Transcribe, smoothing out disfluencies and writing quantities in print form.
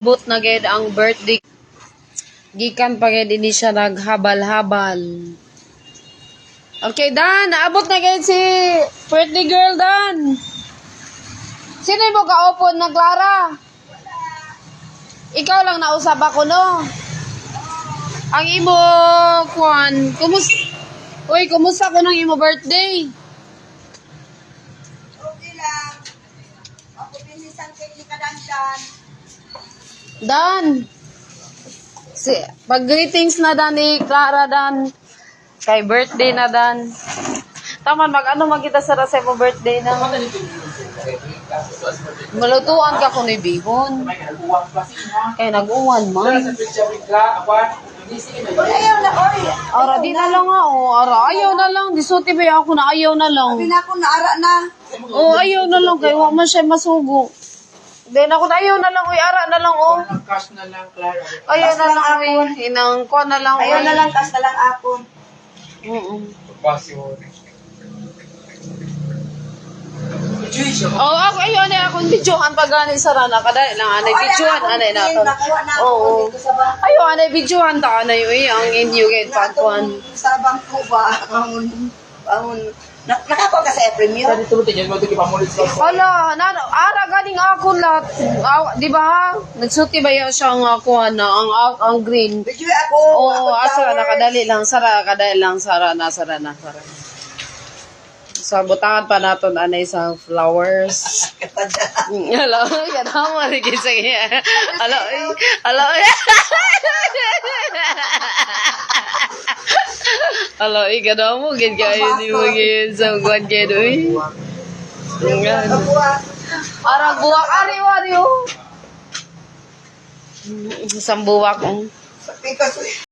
But na gid ang birthday. Gikan pa gid ini siya naghabal-habal. Okay, Dan, naabot na gid si birthday girl Dan. Sino mo kaupon na Clara? Ikaw lang nausap ako no. Ang imo kwan, kumusta ko ng imo birthday? Okay lang. Ako pinisan kay ni Kadandan. Dan. Pag greetings na Dan ni Clara Dan. Kay birthday na Dan. Taman mag-ano magkita sa rasa mo birthday na. Malutuan ka ko ni Bihon. Kay nag-uwan man. Ayaw na, oy. Ara, di na lang nga, oh. Ara, ayaw na lang. Disuti ba ako na ayaw na lang. Sabi na ako, naara na. Oh, ayaw na lang. Kaya wala man siya masugo. Then ako na ayaw na lang. Uy, ara na lang, oh. Cash na lang, Clara. Ayaw na lang, uy. Inang ko na lang, Ayaw na lang, kas na lang ako. Oh, ako ayaw na akong videohan pag gani sa rana. Kadali lang, anay videohan, anay na to. Nakuha na ako Oo. dito sa bangko. Ayaw, anay videohan ta, anay, uy. Ang inyo gate pagkuhan. Sa bangko ba? Nakakuha ka sa premium? Hala, ara galing ako lahat. Di ba? Nagsuti ba yan siya ang kuha na, ang green. Video ako. Oo, asara na, kadali lang, kadali lang, sara na. Sa butangan pa naton anay sa flowers. Hello, yan mo rin sige. Hello. Hello, ikadaw mo gid kayo ni mo gid sa guwan gid uy. Ara buwak ari. Sambuwak. Because